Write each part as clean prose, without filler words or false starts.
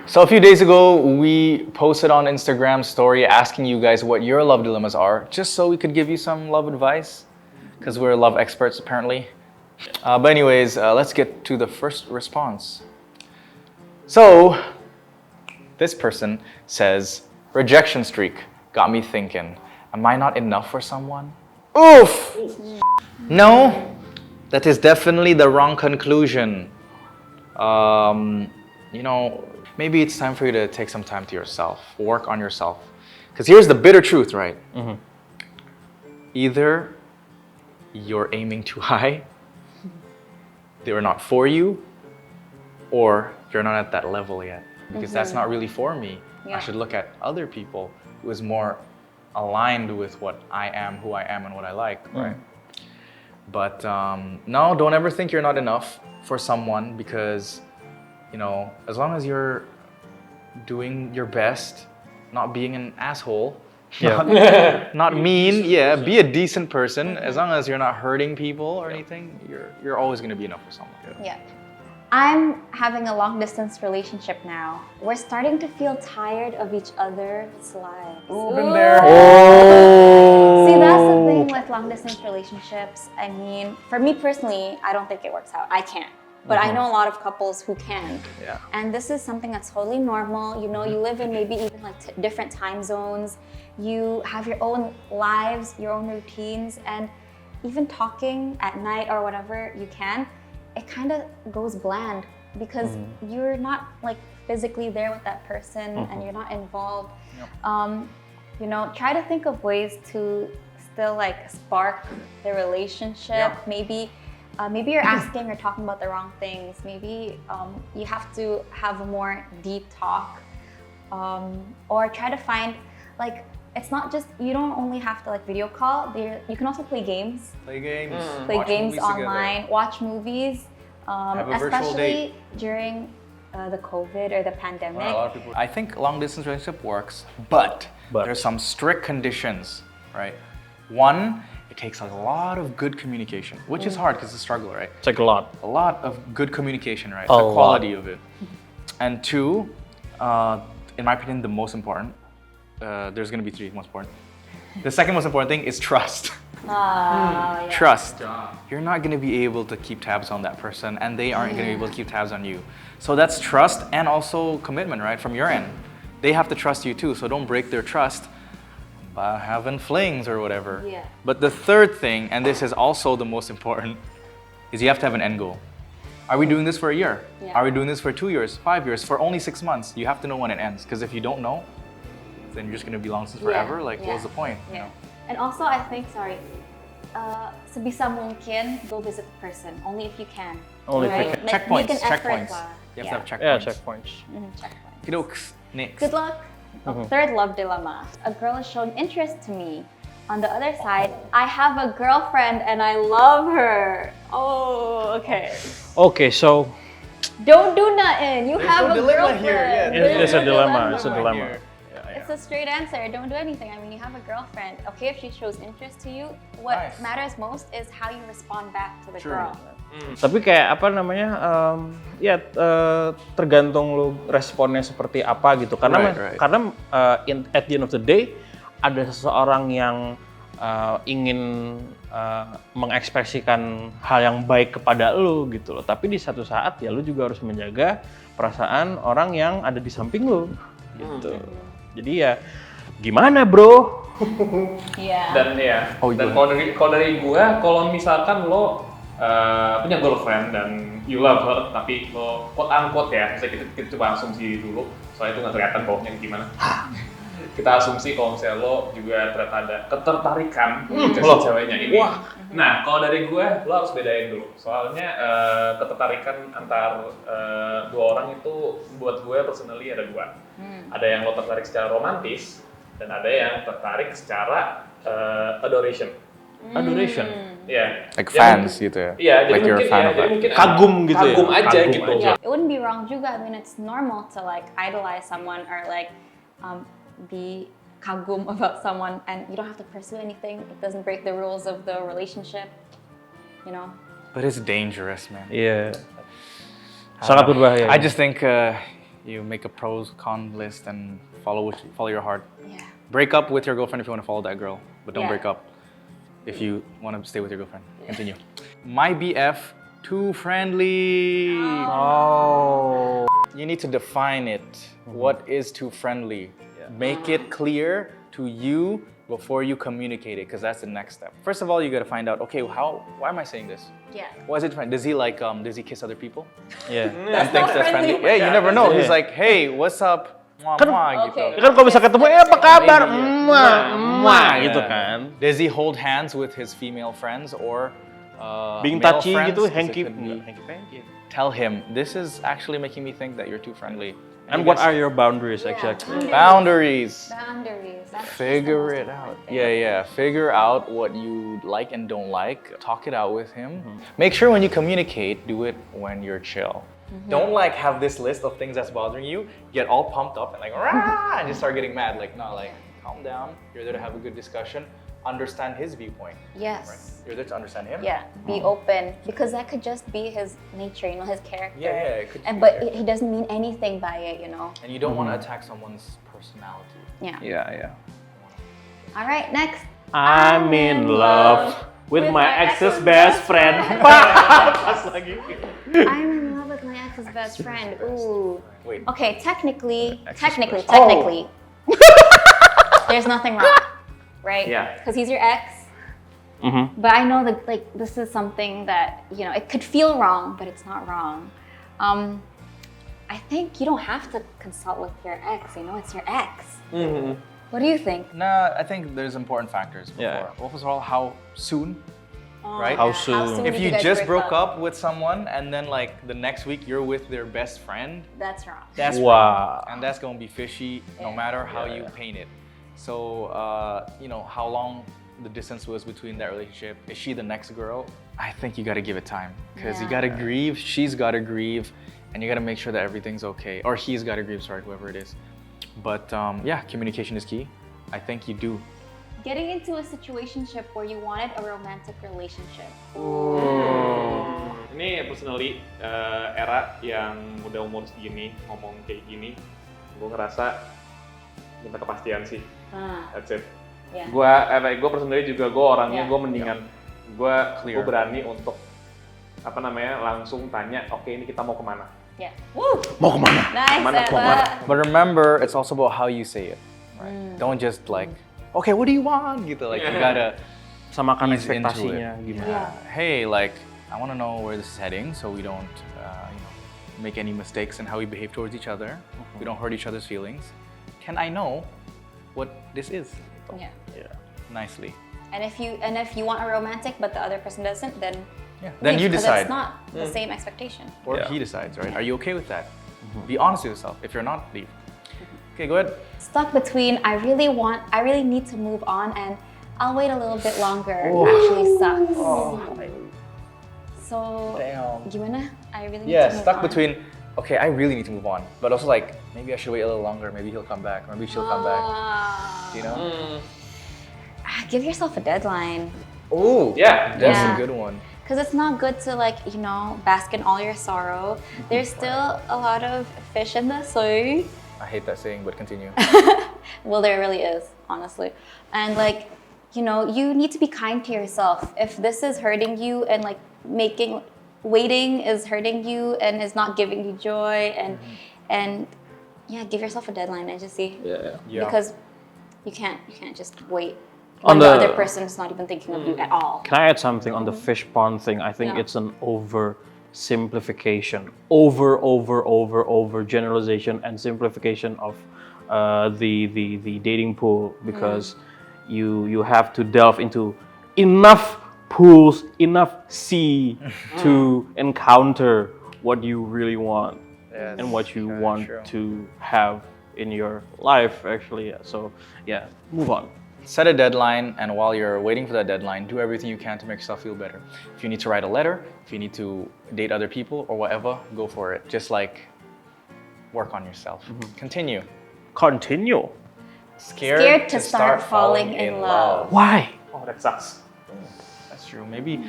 So a few days ago, we posted on Instagram story asking you guys what your love dilemmas are, just so we could give you some love advice, because we're love experts apparently. But anyways, let's get to the first response. So, this person says, rejection streak got me thinking, am I not enough for someone? Oof! No, that is definitely the wrong conclusion. Maybe it's time for you to take some time to yourself, work on yourself. Because here's the bitter truth, right? Mm-hmm. Either you're aiming too high, they are not for you, or you're not at that level yet. Because that's not really for me. Yeah. I should look at other people who is more aligned with what I am, who I am, and what I like, right? But no, don't ever think you're not enough for someone because, as long as doing your best, not being an asshole, not mean, be a decent person. As long as you're not hurting people or anything, you're always gonna be enough for someone. Yeah. I'm having a long distance relationship now. We're starting to feel tired of each other's lives. Ooh, been there. Oh. See, that's the thing with long distance relationships. I mean, for me personally, I don't think it works out. I can't. But I know a lot of couples who can. Yeah. And this is something that's totally normal. You live in maybe even like different time zones. You have your own lives, your own routines, and even talking at night or whatever you can, it kind of goes bland because you're not like physically there with that person and you're not involved. Yep. Try to think of ways to still like spark the relationship. Yep. Maybe you're asking or talking about the wrong things. Maybe you have to have a more deep talk, or try to find like. It's not just, you don't only have to like video call, you can also play games. Play games. Play games online, watch movies, especially during the COVID or the pandemic. Well, a lot of people, I think long distance relationship works, but there's some strict conditions, right? One, it takes a lot of good communication, which is hard because it's a struggle, right? It's like a lot. A lot of good communication, right? The quality of it. And two, in my opinion, the most important, there's going to be three most important. The second most important thing is trust. Trust. You're not going to be able to keep tabs on that person and they aren't going to be able to keep tabs on you. So that's trust and also commitment, right? From your end. They have to trust you too, so don't break their trust by having flings or whatever. Yeah. But the third thing, and this is also the most important, is you have to have an end goal. Are we doing this for a year? Yeah. Are we doing this for 2 years, 5 years, for only 6 months? You have to know when it ends, because if you don't know, then you're just gonna be long since forever. What's the point? Yeah. And also, I think, sebisa mungkin go visit the person only if you can. Only if you can. Checkpoints. You have to have checkpoints. Yeah, checkpoints. Checkpoints. Next. Good luck. Third love dilemma. A girl has shown interest to me. On the other side, I have a girlfriend and I love her. Oh, okay. Okay, so don't do nothing. There's have a girlfriend. Here. It's a dilemma. It's a dilemma. It's a straight answer. Don't do anything. I mean, you have a girlfriend. Okay, if she shows interest to you, what matters most is how you respond back to the girl. Tapi kayak apa namanya? Tergantung lo responnya seperti apa gitu. Karena at the end of the day ada seseorang yang ingin mengekspresikan hal yang baik kepada lo gitu loh. Tapi di satu saat ya lo juga harus menjaga perasaan orang yang ada di samping lo gitu. Jadi ya gimana bro? Iya. Dan kalau dari gue, kalau misalkan lo punya girlfriend dan you love her, tapi lo quote unquote ya, kita coba asumsi dulu, soalnya itu nggak kelihatan bawahnya gimana. Kita asumsi kalau misalnya lo juga ternyata ada ketertarikan ke si ceweknya ini. Wah. Nah, kalau dari gue, lo harus bedain dulu. Soalnya ketertarikan antar dua orang itu buat gue personally ada dua. Ada yang lo tertarik secara romantis dan ada yang tertarik secara adoration. Adoration? Iya. Like fans gitu ya? Iya, jadi mungkin kagum gitu ya? Kagum aja gitu. Yeah. It wouldn't be wrong juga. I mean, it's normal to like idolize someone or like be kagum about someone and you don't have to pursue anything. It doesn't break the rules of the relationship, you know? But it's dangerous, man. Yeah. Sangat berbahaya. I just think You make a pros con list and follow your heart. Yeah. Break up with your girlfriend if you want to follow that girl, but don't Yeah. break up if you want to stay with your girlfriend. Continue. My BF, too friendly. Oh. You need to define it. What is too friendly? Make it clear to you before you communicate it, because that's the next step. First of all, you got to find out, okay, why am I saying this? Yeah. Why is it friendly? Does he kiss other people? Yeah. And thinks that's friendly? Yeah, you never know. Yeah. He's like, hey, what's up? Mwah, mwah, Okay. gitu. Kan kalau bisa ketemu, apa kabar? Yeah. Gitu kan. Does he hold hands with his female friends or Being male touchy friends? gitu, 'Cause it hanky could be- panky. Tell him, this is actually making me think that you're too friendly. And what are your boundaries exactly? Boundaries? Boundaries. That's Figure the it most out. important thing. Yeah. Figure out what you like and don't like. Talk it out with him. Make sure when you communicate, do it when you're chill. Don't like have this list of things that's bothering you, get all pumped up and like rah, and just start getting mad. Like, no, like calm down. You're there to have a good discussion. Understand his viewpoint. Yes. You're there to understand him. Yeah, be open, because that could just be his nature, his character. Yeah, it could And be but there. he doesn't mean anything by it. And you don't want to attack someone's personality. Yeah. Yeah. All right, next. I'm in love with my ex's best friend. Pas lagi. I'm in love with my ex's best friend. Ooh. Wait. Okay, technically, Ex's best- there's nothing wrong, right? Yeah. Because he's your ex. Mm-hmm. But I know that this is something that it could feel wrong, but it's not wrong. I think you don't have to consult with your ex. It's your ex. Mm-hmm. What do you think? Nah, I think there's important factors before. Yeah. Well, first of all, how soon? Right? How soon? If did you guys just break broke up with someone and then like the next week you're with their best friend, That's wrong. that's Wow. wrong. And that's gonna be fishy no Yeah. matter how Yeah, you yeah. paint it. So, how long the distance was between that relationship. Is she the next girl? I think you gotta give it time. Because you Yeah. gotta grieve, she's gotta grieve, and you gotta make sure that everything's okay. Or he's gotta grieve, sorry, whoever it is. But yeah, communication is key. I think you do. Getting into a situationship where you wanted a romantic relationship. Ini personally era yang udah umur segini ngomong kayak gini, gue ngerasa minta kepastian sih. That's it. Yeah. Gue personally juga gue orangnya Yeah. gue mendingan gue Clear. berani untuk langsung tanya, oke ini kita mau kemana? Yeah. Woo! Mau kemana? Nice, Kemana? Ella. But remember, it's also about how you say it. Right? Don't just like, okay, what do you want? Gitu. Like you gotta Samakan ease into ekspektasinya it. gimana? Yeah. Hey, like I want to know where this is heading, so we don't, make any mistakes in how we behave towards each other. We don't hurt each other's feelings. Can I know what this is? Yeah. Yeah. Nicely. And if you want a romantic but the other person doesn't, then Yeah. Then leave, you 'cause decide, It's not the same expectation. or Yeah. he decides, right? Are you okay with that? Be honest with yourself. If you're not, leave. Okay, go ahead. Stuck between I really need to move on and I'll wait a little bit longer actually sucks. So Damn. gimana? I really need Yeah, to move stuck on. between. Okay, I really need to move on, but also like maybe I should wait a little longer. Maybe he'll come back, or maybe she'll come back. You know? Give yourself a deadline. Oh, Yeah. that's Yeah. a good one. Because it's not good to bask in all your sorrow. There's still a lot of fish in the sea. I hate that saying, but continue. Well, there really is, honestly. And you need to be kind to yourself. If this is hurting you and waiting is hurting you and is not giving you joy and yeah, give yourself a deadline and just see. Yeah. Yeah. Because you can't just wait On when the the- other person's not even thinking of you at all. Can I add something on the fish pond thing? I think Yeah. it's an oversimplification, over generalization and simplification of the dating pool, because you have to delve into enough pools, enough sea to encounter what you really want Yes, and what you yeah, want true. to have in your life, actually. So yeah, move on. Set a deadline, and while you're waiting for that deadline, do everything you can to make yourself feel better. If you need to write a letter, if you need to date other people or whatever, go for it. Just work on yourself. Continue. Continue. Scared to start falling in love. Why? Oh, that sucks. That's true. Maybe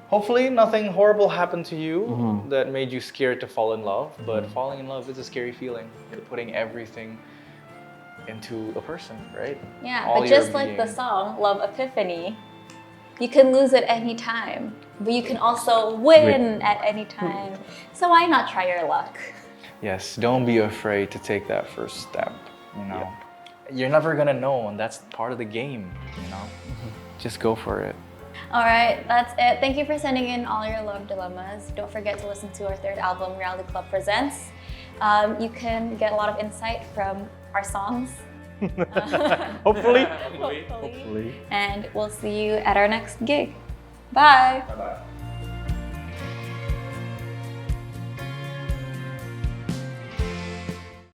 hopefully nothing horrible happened to you that made you scared to fall in love. But falling in love is a scary feeling. You're putting everything into a person, right? Yeah, All but your just like the being. song Love Epiphany, you can lose at any time, but you can also win at any time. So why not try your luck? Yes, don't be afraid to take that first step, you know. You're never gonna know, and that's part of the game, you know. Just go for it. All right, that's it. Thank you for sending in all your love dilemmas. Don't forget to listen to our third album, Reality Club Presents. You can get a lot of insight from our songs. Hopefully. Hopefully. And we'll see you at our next gig. Bye. Bye-bye.